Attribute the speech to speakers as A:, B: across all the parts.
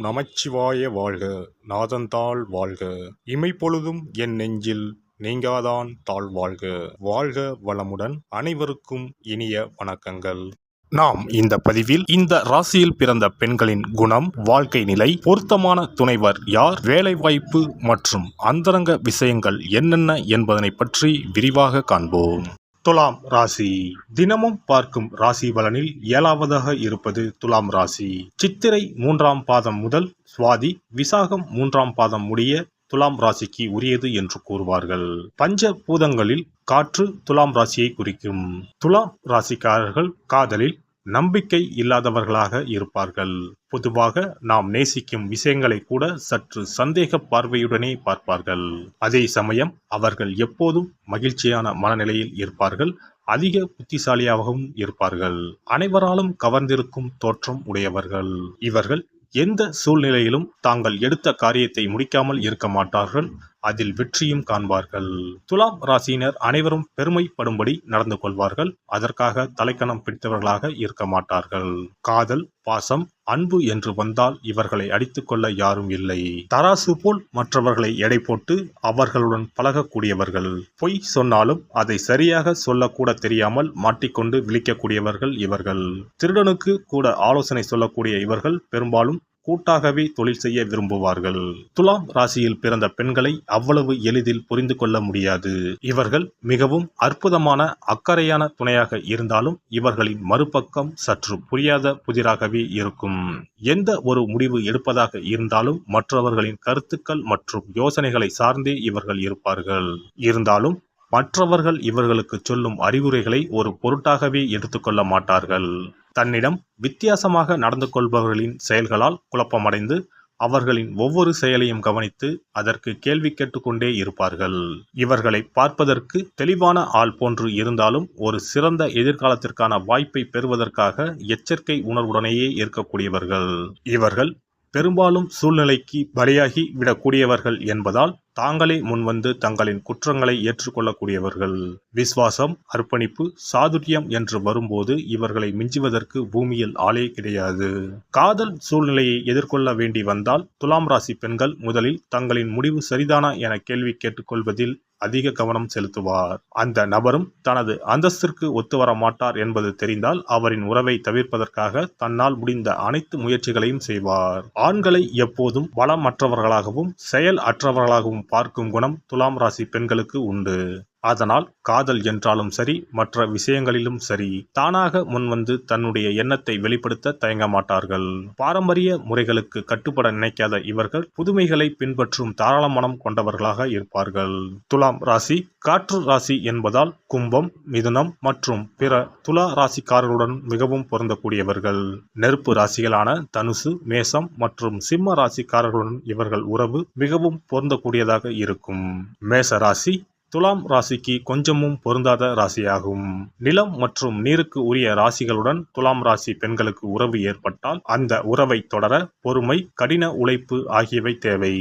A: நமச்சிவாய வாழ்க. நாதந்தாள் வாழ்க. இமைப்பொழுதும் என் நெஞ்சில் நீங்காதான் தாழ் வாழ்க. வாழ்க வளமுடன். அனைவருக்கும் இனிய வணக்கங்கள். நாம் இந்த பதிவில் இந்த ராசியில் பிறந்த பெண்களின் குணம், வாழ்க்கை நிலை, பொருத்தமான துணைவர் யார், வேலைவாய்ப்பு மற்றும் அந்தரங்க விஷயங்கள் என்னென்ன என்பதனை பற்றி விரிவாக காண்போம். துலாம் ராசி. தினமும் பார்க்கும் ராசி பலனில் 7வதாக இருப்பது துலாம் ராசி. சித்திரை 3ஆம் பாதம் முதல் சுவாதி விசாகம் 3ஆம் பாதம் முடிய துலாம் ராசிக்கு உரியது என்று கூறுவார்கள். பஞ்ச பூதங்களில் காற்று துலாம் ராசியை குறிக்கும். துலாம் ராசிக்காரர்கள் காதலில் நம்பிக்கை இல்லாதவர்களாக இருப்பார்கள். பொதுவாக நாம் நேசிக்கும் விஷயங்களை கூட சற்று சந்தேக பார்வையுடனே பார்ப்பார்கள். அதே சமயம் அவர்கள் எப்போதும் மகிழ்ச்சியான மனநிலையில் இருப்பார்கள். அதிக புத்திசாலியாகவும் இருப்பார்கள். அனைவராலும் கவர்ந்திருக்கும் தோற்றம் உடையவர்கள். இவர்கள் எந்த சூழ்நிலையிலும் தாங்கள் எடுத்த காரியத்தை முடிக்காமல் இருக்க மாட்டார்கள். அதில் வெற்றியும் காண்பார்கள். துலாம் ராசியினர் அனைவரும் பெருமைப்படும்படி நடந்து கொள்வார்கள். அதற்காக தலைக்கணம் பிடித்தவர்களாக இருக்க மாட்டார்கள். காதல், பாசம், அன்பு என்று வந்தால் இவர்களை அடித்துக் கொள்ள யாரும் இல்லை. தராசு போல் மற்றவர்களை எடை போட்டு அவர்களுடன் பழகக்கூடியவர்கள். பொய் சொன்னாலும் அதை சரியாக சொல்லக்கூட தெரியாமல் மாட்டிக்கொண்டு விழிக்கக்கூடியவர்கள் இவர்கள். திருடனுக்கு கூட ஆலோசனை சொல்லக்கூடிய இவர்கள் பெரும்பாலும் கூட்டாகவே தொழில் செய்ய விரும்புவார்கள். துலாம் ராசியில் பிறந்த பெண்களை அவ்வளவு எளிதில் புரிந்து கொள்ள முடியாது. இவர்கள் மிகவும் அற்புதமான அக்கறையான துணையாக இருந்தாலும் இவர்களின் மறுபக்கம் சற்று புரியாத புதிராகவே இருக்கும். எந்த ஒரு முடிவு எடுப்பதாக இருந்தாலும் மற்றவர்களின் கருத்துக்கள் மற்றும் யோசனைகளை சார்ந்தே இவர்கள் இருப்பார்கள். இருந்தாலும் மற்றவர்கள் இவர்களுக்கு சொல்லும் அறிவுரைகளை ஒரு பொருட்டாகவே எடுத்துக்கொள்ள மாட்டார்கள். தன்னிடம் வித்தியாசமாக நடந்து கொள்பவர்களின் செயல்களால் குழப்பமடைந்து அவர்களின் ஒவ்வொரு செயலையும் கவனித்து அதற்கு கேள்வி கேட்டுக்கொண்டே இருப்பார்கள். இவர்களை பார்ப்பதற்கு தெளிவான ஆள் போன்று இருந்தாலும் ஒரு சிறந்த எதிர்காலத்திற்கான வாய்ப்பை பெறுவதற்காக எச்சரிக்கை உணர்வுடனேயே இருக்கக்கூடியவர்கள். இவர்கள் பெரும்பாலும் சூழ்நிலைக்கு பலியாகி விடக்கூடியவர்கள் என்பதால் தாங்களே முன்வந்து தங்களின் குற்றங்களை ஏற்றுக்கொள்ளக்கூடியவர்கள். விசுவாசம், அர்ப்பணிப்பு, சாதுரியம் என்று வரும்போது இவர்களை மிஞ்சுவதற்கு பூமியில் ஆளே கிடையாது. காதல் சூழ்நிலையை எதிர்கொள்ள வேண்டி வந்தால் துலாம் ராசி பெண்கள் முதலில் தங்களின் முடிவு சரிதானா என கேள்வி கேட்டுக்கொள்வதில் அதிக கவனம் செலுத்துவார். அந்த நபரும் தனது அந்தஸ்திற்கு ஒத்துவர மாட்டார் என்பது தெரிந்தால் அவரின் உறவை தவிர்ப்பதற்காக தன்னால் முடிந்த அனைத்து முயற்சிகளையும் செய்வார். ஆண்களை எப்போதும் பலமற்றவர்களாகவும் செயல் அற்றவர்களாகவும் பார்க்கும் குணம் துலாம் ராசி பெண்களுக்கு உண்டு. அதனால் காதல் என்றாலும் சரி, மற்ற விஷயங்களிலும் சரி, தானாக முன்வந்து தன்னுடைய எண்ணத்தை வெளிப்படுத்த தயங்க மாட்டார்கள். பாரம்பரிய முறைகளுக்கு கட்டுப்பட நினைக்காத இவர்கள் புதுமைகளை பின்பற்றும் தாராள மனம் கொண்டவர்களாக இருப்பார்கள். துலாம் ராசி காற்று ராசி என்பதால் கும்பம், மிதுனம் மற்றும் பிற துலா ராசிக்காரர்களுடன் மிகவும் பொருந்தக்கூடியவர்கள். நெருப்பு ராசிகளான தனுசு, மேசம் மற்றும் சிம்ம ராசிக்காரர்களுடன் இவர்கள் உறவு மிகவும் பொருந்தக்கூடியதாக இருக்கும். மேச ராசி துலாம் ராசிக்கு கொஞ்சமும் பொருந்தாத ராசியாகும். நிலம் மற்றும் நீருக்கு உரிய ராசிகளுடன் துலாம் ராசி பெண்களுக்கு உறவு ஏற்பட்டால் அந்த உறவை தொடர பொறுமை, கடின உழைப்பு ஆகியவை தேவை.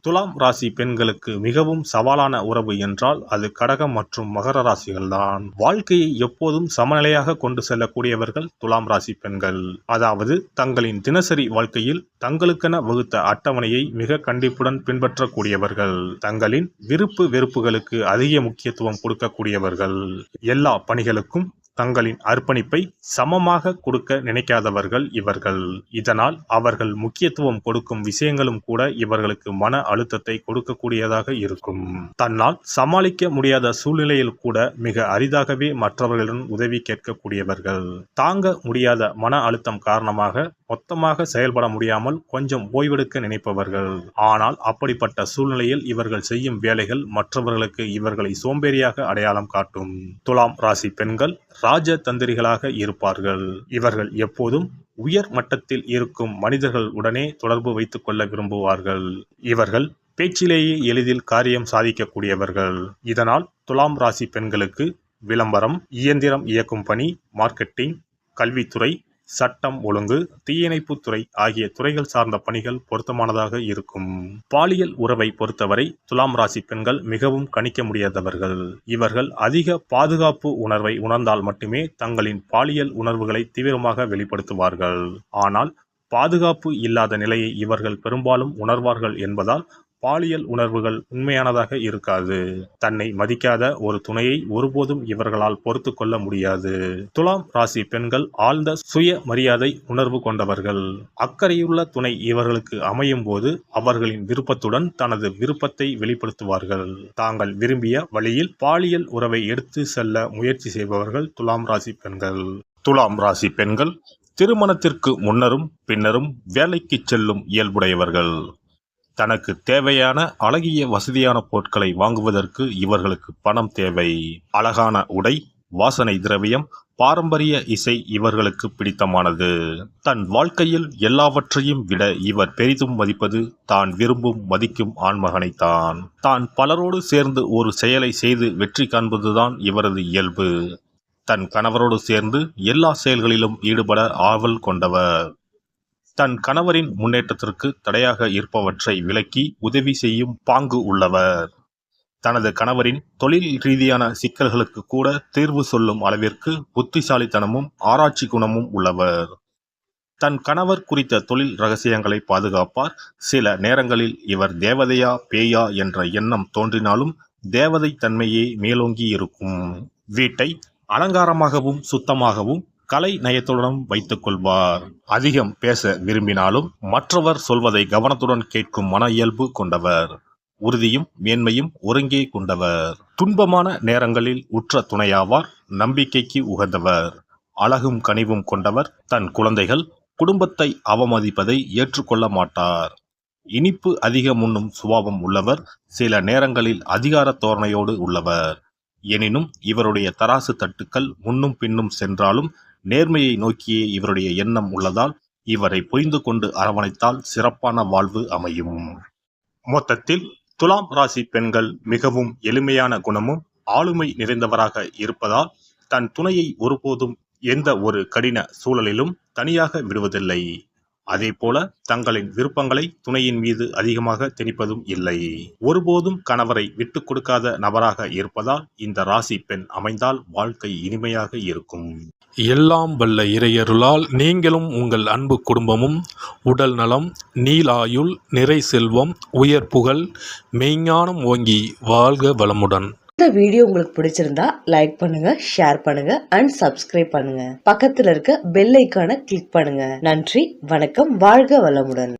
A: துலாம் ராசி பெண்களுக்கு மிகவும் சவாலான உறவு என்றால் அது கடகம் மற்றும் மகர ராசிகள்தான். வாழ்க்கையை எப்போதும் சமநிலையாக கொண்டு செல்லக்கூடியவர்கள் துலாம் ராசி பெண்கள். அதாவது தங்களின் தினசரி வாழ்க்கையில் தங்களுக்கென வகுத்த அட்டவணையை மிக கண்டிப்புடன் பின்பற்றக்கூடியவர்கள். தங்களின் விருப்பு வெறுப்புகளுக்கு அதிக முக்கியத்துவம் கொடுக்கக்கூடியவர்கள். எல்லா பணிகளுக்கும் தங்களின் அர்ப்பணிப்பை சமமாக கொடுக்க நினைக்காதவர்கள் இவர்கள். இதனால் அவர்கள் முக்கியத்துவம் கொடுக்கும் விஷயங்களும் கூட இவர்களுக்கு மன அழுத்தத்தை கொடுக்கக்கூடியதாக இருக்கும். தன்னால் சமாளிக்க முடியாத சூழ்நிலையில் கூட மிக அரிதாகவே மற்றவர்களிடம் உதவி கேட்கக்கூடியவர்கள். தாங்க முடியாத மன அழுத்தம் காரணமாக மொத்தமாக செயல்பட முடியாமல் கொஞ்சம் ஓய்வெடுக்க நினைப்பவர்கள். ஆனால் அப்படிப்பட்ட சூழ்நிலையில் இவர்கள் செய்யும் வேலைகள் மற்றவர்களுக்கு இவர்களை சோம்பேறியாக அடையாளம் காட்டும். துலாம் ராசி பெண்கள் ராஜதந்திரிகளாக இருப்பார்கள். இவர்கள் எப்போதும் உயர் மட்டத்தில் இருக்கும் மனிதர்கள் உடனே தொடர்பு வைத்துக் கொள்ள விரும்புவார்கள். இவர்கள் பேச்சிலேயே எளிதில் காரியம் சாதிக்கக்கூடியவர்கள். இதனால் துலாம் ராசி பெண்களுக்கு விளம்பரம், இயந்திரம் இயக்கும் பணி, மார்க்கெட்டிங், கல்வித்துறை, சட்டம் ஒழுங்கு, தீயணைப்புத்துறை ஆகிய துறைகள் சார்ந்த பணிகள் பொருத்தமானதாக இருக்கும். பாலியல் உறவை பொறுத்தவரை துலாம் ராசி பெண்கள் மிகவும் கணிக்க முடியாதவர்கள். இவர்கள் அதிக பாதுகாப்பு உணர்வை உணர்ந்தால் மட்டுமே தங்களின் பாலியல் உணர்வுகளை தீவிரமாக வெளிப்படுத்துவார்கள். ஆனால் பாதுகாப்பு இல்லாத நிலையை இவர்கள் பெரும்பாலும் உணர்வார்கள் என்பதால் பாலியல் உணர்வுகள் உண்மையானதாக இருக்காது. தன்னை மதிக்காத ஒரு துணையை ஒருபோதும் இவர்களால் பொறுத்து கொள்ள முடியாது. துலாம் ராசி பெண்கள் ஆழ்ந்த சுய மரியாதை உணர்வு கொண்டவர்கள். அக்கறையுள்ள துணை இவர்களுக்கு அமையும் போது அவர்களின் விருப்பத்துடன் தனது விருப்பத்தை வெளிப்படுத்துவார்கள். தாங்கள் விரும்பிய வழியில் பாலியல் உறவை எடுத்து செல்ல முயற்சி செய்பவர்கள் துலாம் ராசி பெண்கள். துலாம் ராசி பெண்கள் திருமணத்திற்கு முன்னரும் பின்னரும் வேலைக்கு செல்லும் இயல்புடையவர்கள். தனக்கு தேவையான அழகிய வசதியான பொருட்களை வாங்குவதற்கு இவர்களுக்கு பணம் தேவை. அழகான உடை, வாசனை திரவியம், பாரம்பரிய இசை இவர்களுக்கு பிடித்தமானது. தன் வாழ்க்கையில் எல்லாவற்றையும் விட இவர் பெரிதும் மதிப்பது தான் விரும்பும் மதிக்கும் ஆண்மகனைத்தான். தான் பலரோடு சேர்ந்து ஒரு செயலை செய்து வெற்றி காண்பதுதான் இவரது இயல்பு. தன் கணவரோடு சேர்ந்து எல்லா செயல்களிலும் ஈடுபட ஆவல் கொண்டவர். தன் கணவரின் முன்னேற்றத்திற்கு தடையாக இருப்பவற்றை விலக்கி உதவி செய்யும் பாங்கு உள்ளவர். தனது கணவரின் தொழில் ரீதியான சிக்கல்களுக்கு கூட தீர்வு சொல்லும் அளவிற்கு புத்திசாலித்தனமும் ஆராய்ச்சி குணமும் உள்ளவர். தன் கணவர் குறித்த தொழில் ரகசியங்களை பாதுகாப்பார். சில நேரங்களில் இவர் தேவதையா பேயா என்ற எண்ணம் தோன்றினாலும் தேவதை தன்மையே மேலோங்கி இருக்கும். வீட்டை அலங்காரமாகவும் சுத்தமாகவும் கலை நயத்துடன் வைத்துக் கொள்வார். அதிகம் பேச விரும்பினாலும் மற்றவர் சொல்வதை கவனத்துடன் கேட்கும் மன இயல்பு கொண்டவர். உறுதியும் மேன்மையும் ஒருங்கே கொண்டவர். துன்பமான நேரங்களில் உற்ற துணையாவார். நம்பிக்கைக்கு உகந்தவர். அழகும் கனிவும் கொண்டவர். தன் குழந்தைகள் குடும்பத்தை அவமதிப்பதை ஏற்றுக்கொள்ள மாட்டார். இனிப்பு அதிகம் உண்ணும் சுபாவம் உள்ளவர். சில நேரங்களில் அதிகார தோரணையோடு உள்ளவர். எனினும் இவருடைய தராசு தட்டுக்கள் முன்னும் பின்னும் சென்றாலும் நேர்மையை நோக்கியே இவருடைய எண்ணம் உள்ளதால் இவரை புரிந்து கொண்டு அரவணைத்தால் சிறப்பான வாழ்வு அமையும். மொத்தத்தில் துலாம் ராசி பெண்கள் மிகவும் எளிமையான குணமும் ஆளுமை நிறைந்தவராக இருப்பதால் தன் துணையை ஒருபோதும் எந்த ஒரு கடின சூழலிலும் தனியாக விடுவதில்லை. அதேபோல தங்களின் விருப்பங்களை துணையின் மீது அதிகமாக திணிப்பதும் இல்லை. ஒருபோதும் கணவரை விட்டு கொடுக்காத நபராக இருப்பதால் இந்த ராசி பெண் அமைந்தால் வாழ்க்கை இனிமையாக இருக்கும்.
B: எல்லாம் வல்ல இறையருளால் நீங்களும் உங்கள் அன்பு குடும்பமும் உடல் நலம், நீலாயுள், நிறை செல்வம், உயர் புகழ், மெய்ஞானம் ஓங்கி வாழ்க வளமுடன்.
C: இந்த வீடியோ உங்களுக்கு பிடிச்சிருந்தா லைக் பண்ணுங்க, ஷேர் பண்ணுங்க அண்ட் சப்ஸ்கிரைப் பண்ணுங்க. பக்கத்துல இருக்க பெல் ஐகானை கிளிக் பண்ணுங்க. நன்றி, வணக்கம், வாழ்க வளமுடன்.